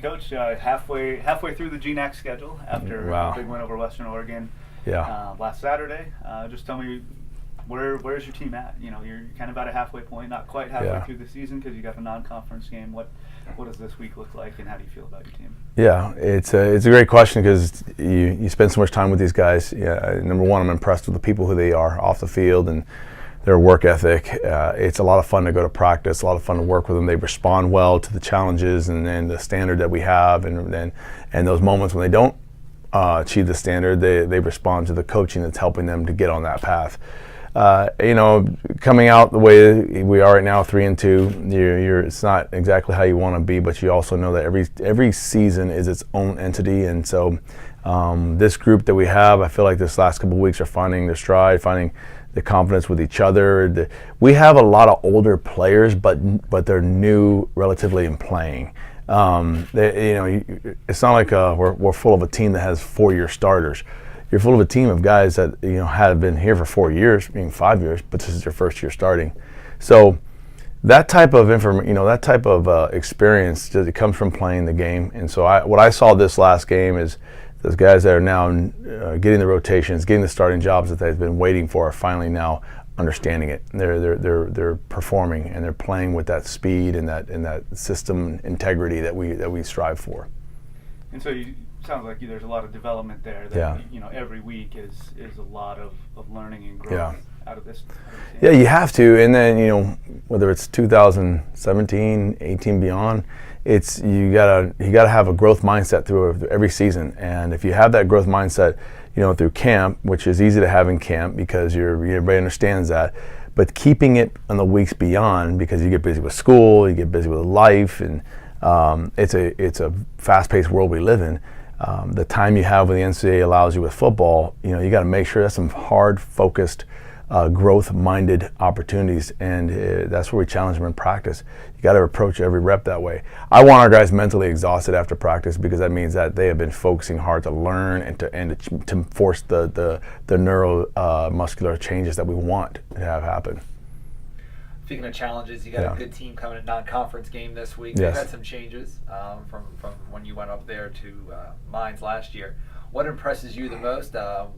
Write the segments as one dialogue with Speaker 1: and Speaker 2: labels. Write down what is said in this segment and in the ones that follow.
Speaker 1: Coach, halfway through the GNAC schedule after a big win over Western Oregon last Saturday. Just tell me, where's your team at? You know, you're kind of at a halfway point, not quite halfway through the season because you got the non-conference game. What does this week look like, and how do you feel about your team?
Speaker 2: Yeah, it's a great question because you spend so much time with these guys. Yeah, number one, I'm impressed with the people who they are off the field and their work ethic. It's a lot of fun to go to practice, a lot of fun to work with them. They respond well to the challenges and the standard that we have, and those moments when they don't achieve the standard, they respond to the coaching that's helping them to get on that path. You know, coming out the way we are right now, 3-2, it's not exactly how you want to be, but you also know that every season is its own entity, and so this group that we have, I feel like this last couple of weeks are finding their stride, finding the confidence with each other. We have a lot of older players, but they're new relatively in playing. It's not like we're full of a team that has 4-year starters. You're full of a team of guys that have been here for 4 years, being 5 years, but this is their first year starting. So that type of experience it comes from playing the game. And so what I saw this last game is those guys that are now getting the rotations, getting the starting jobs that they've been waiting for, are finally now understanding it. They're performing, and they're playing with that speed and that system integrity that we strive for.
Speaker 1: And so sounds like there's a lot of development there. That, every week is a lot of learning and growth out of this.
Speaker 2: Yeah, you have to. And then whether it's 2017, 18, beyond, you gotta have a growth mindset through every season. And if you have that growth mindset, through camp, which is easy to have in camp because everybody understands that, but keeping it on the weeks beyond, because you get busy with school, you get busy with life, and it's a fast-paced world we live in. The time you have with the NCAA allows you with football, you got to make sure that's some hard, focused, growth-minded opportunities, and that's where we challenge them in practice. You got to approach every rep that way. I want our guys mentally exhausted after practice because that means that they have been focusing hard to learn and to force the neuromuscular changes that we want to have happen.
Speaker 3: Speaking of challenges, you got a good team coming to non-conference game this week.
Speaker 2: Yes.
Speaker 3: They've had some changes from when you went up there to Mines last year. What impresses you the most?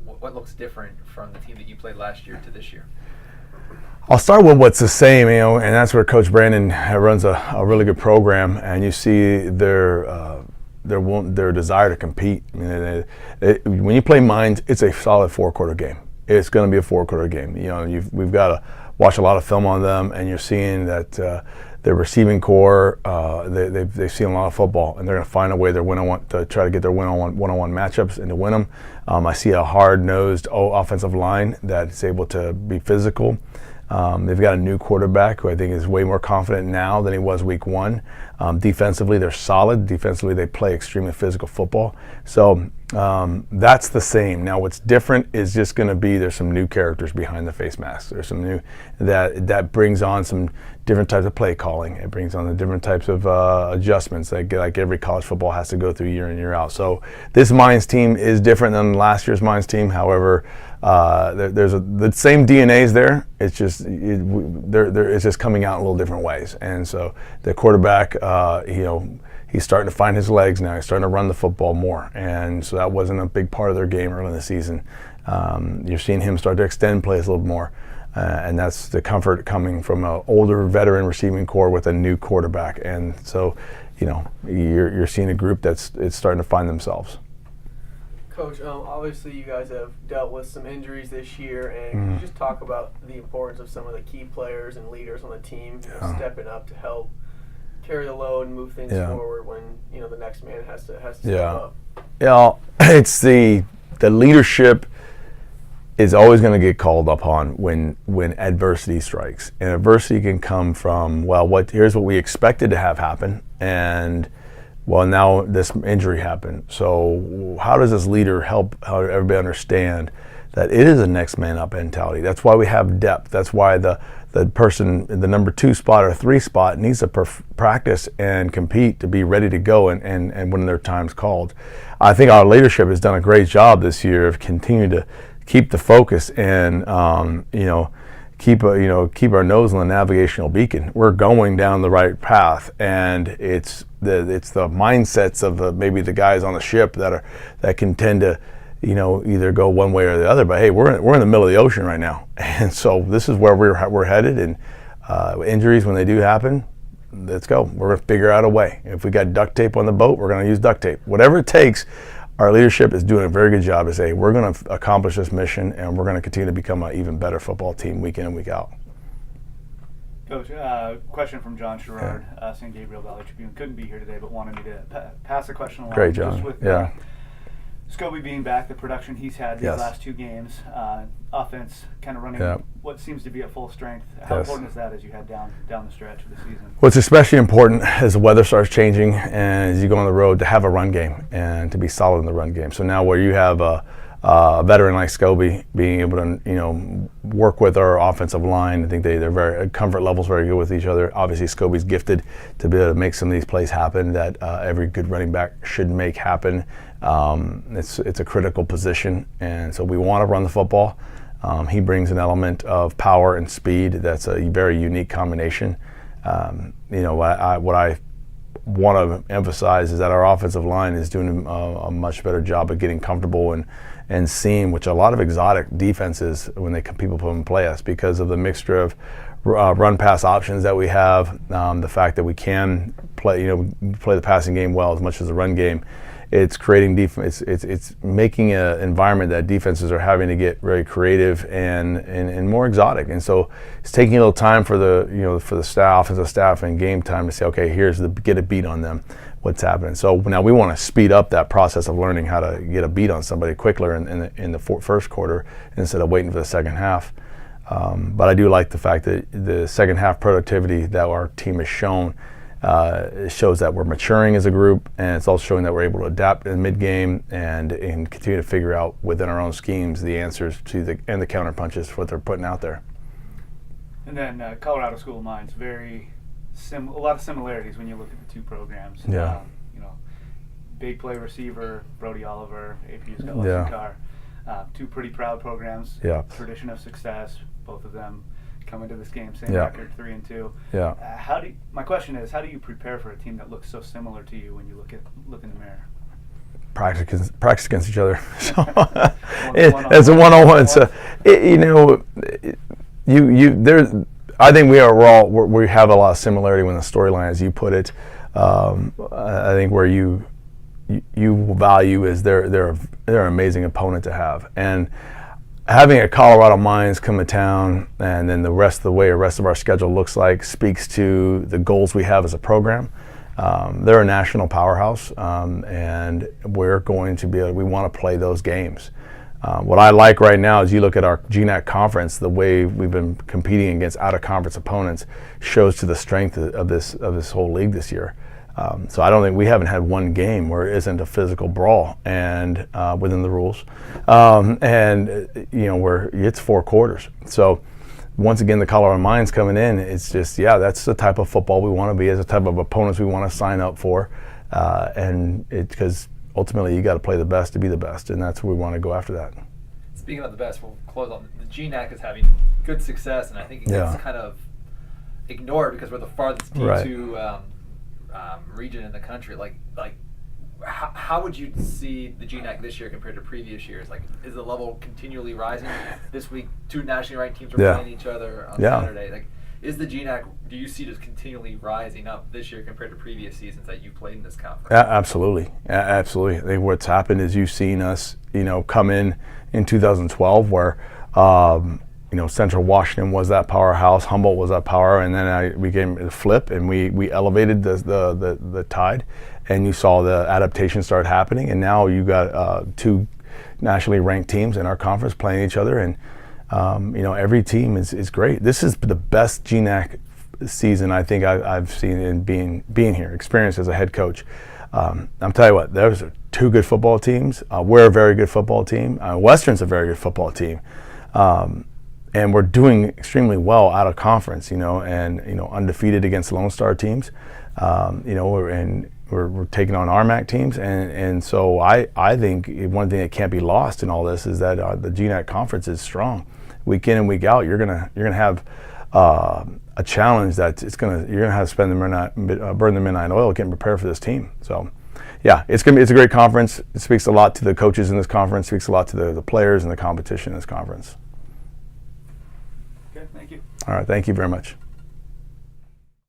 Speaker 3: What looks different from the team that you played last year to this year?
Speaker 2: I'll start with what's the same, and that's where Coach Brandon runs a really good program, and you see their desire to compete. I mean, when you play Mines, it's a solid 4-quarter game. It's going to be a 4-quarter game. We've got to watch a lot of film on them, and you're seeing that their receiving core, they've seen a lot of football, and they're going to find a way to try to get their one-on-one matchups and to win them. I see a hard-nosed offensive line that's able to be physical. They've got a new quarterback who I think is way more confident now than he was week 1. Defensively, they're solid. Defensively, they play extremely physical football. So that's the same. Now, what's different is just going to be there's some new characters behind the face masks. There's some new that brings on some different types of play calling. It brings on the different types of adjustments like every college football has to go through year in, year out. So this Mines team is different than last year's Mines team. However, there's the same DNA's there. It's just it's just coming out in a little different ways. And so the quarterback, he's starting to find his legs now. He's starting to run the football more, and so that wasn't a big part of their game early in the season. You're seeing him start to extend plays a little more, and that's the comfort coming from an older veteran receiving core with a new quarterback. And so, you're seeing a group it's starting to find themselves.
Speaker 4: Coach, obviously you guys have dealt with some injuries this year, and can you just talk about the importance of some of the key players and leaders on the team stepping up to help carry the load and move things forward when the next man has to step up?
Speaker 2: Yeah, it's the leadership is always going to get called upon when adversity strikes, and adversity can come from here's what we expected to have happen, and now this injury happened. So how does this leader help everybody understand that it is a next man up mentality? That's why we have depth. That's why the person in the number 2 spot or 3 spot needs to practice and compete to be ready to go and when their time's called. I think our leadership has done a great job this year of continuing to keep the focus and keep our nose on the navigational beacon. We're going down the right path, and it's the mindsets of maybe the guys on the ship that can tend to either go one way or the other. But hey, we're in the middle of the ocean right now, and so this is where we're headed. And injuries, when they do happen, let's go. We're gonna figure out a way. If we got duct tape on the boat, we're gonna use duct tape. Whatever it takes. Our leadership is doing a very good job to say we're going to accomplish this mission, and we're going to continue to become an even better football team week in and week out.
Speaker 1: Coach, question from John Sherrard, St. Gabriel Valley Tribune. Couldn't be here today, but wanted me to pass a question along.
Speaker 2: Great, John.
Speaker 1: Just with, Scobie being back, the production he's had these last two games, offense kind of running what seems to be at full strength. How important is that as you head down the stretch of the season?
Speaker 2: What's especially important as the weather starts changing and as you go on the road to have a run game and to be solid in the run game. So now where you have a veteran like Scobie being able to work with our offensive line, I think they're very comfort levels very good with each other. Obviously Scobie's gifted to be able to make some of these plays happen that every good running back should make happen. It's a critical position, and so we want to run the football. He brings an element of power and speed that's a very unique combination. What I want to emphasize is that our offensive line is doing a much better job of getting comfortable and seeing, which a lot of exotic defenses, when people put them in play us, because of the mixture of run pass options that we have, the fact that we can play the passing game well as much as the run game. It's creating it's making an environment that defenses are having to get very creative and more exotic. And so it's taking a little time for the staff, offensive staff, and game time to say, okay, get a beat on them. What's happening? So now we want to speed up that process of learning how to get a beat on somebody quicker in the first quarter instead of waiting for the second half. But I do like the fact that the second half productivity that our team has shown. It shows that we're maturing as a group, and it's also showing that we're able to adapt in mid-game and continue to figure out within our own schemes the answers to the counter punches for what they're putting out there.
Speaker 1: And then Colorado School of Mines, a lot of similarities when you look at the two programs.
Speaker 2: Yeah.
Speaker 1: Big play receiver, Brody Oliver, APU's got Leslie Carr. Two pretty proud programs.
Speaker 2: Yeah.
Speaker 1: Tradition of success, both of them. Coming to this game, same record, 3-2.
Speaker 2: Yeah.
Speaker 1: My question is, how do you prepare for a team that looks so similar to you when you look in the mirror?
Speaker 2: Practice against each other. So it's a one-on-one. So I think we have a lot of similarity when the storyline, as you put it. I think where you value is they're an amazing opponent to have, and having a Colorado Mines come to town, and then the rest of our schedule looks like, speaks to the goals we have as a program. They're a national powerhouse, and we're going to we want to play those games. What I like right now is you look at our GNAC conference, the way we've been competing against out-of-conference opponents shows to the strength of this whole league this year. So I don't think we haven't had one game where it isn't a physical brawl and within the rules, where it's 4 quarters. So once again, the Colorado Mines coming in, it's just that's the type of football we want to be, as the type of opponents we want to sign up for, and because ultimately you got to play the best to be the best, and that's where we want to go after that.
Speaker 3: Speaking of the best, we'll close on the GNAC is having good success, and I think it gets kind of ignored because we're the farthest D2 region in the country. Like how would you see the GNAC this year compared to previous years? Like, is the level continually rising? This week, 2 nationally ranked teams are playing each other on Saturday. Like, is the GNAC, do you see just continually rising up this year compared to previous seasons that you played in this conference?
Speaker 2: Absolutely. Absolutely. I think what's happened is you've seen us, come in 2012 where, Central Washington was that powerhouse, Humboldt was that power, and then we came to flip, and we elevated the tide, and you saw the adaptation start happening, and now you got 2 nationally ranked teams in our conference playing each other, and every team is great. This is the best GNAC season I think I've seen in being here, experienced as a head coach. I'm telling you what, there's 2 good football teams. We're a very good football team. Western's a very good football team. And we're doing extremely well out of conference, and undefeated against Lone Star teams. We're taking on RMAC teams, and so I think one thing that can't be lost in all this is that the GNAC conference is strong. week in and week out, you're gonna have a challenge that you're gonna have to spend burn the midnight oil getting prepared for this team. So, yeah, it's a great conference. It speaks a lot to the coaches in this conference. Speaks a lot to the players and the competition in this conference.
Speaker 1: Okay, thank you.
Speaker 2: All right, thank you very much.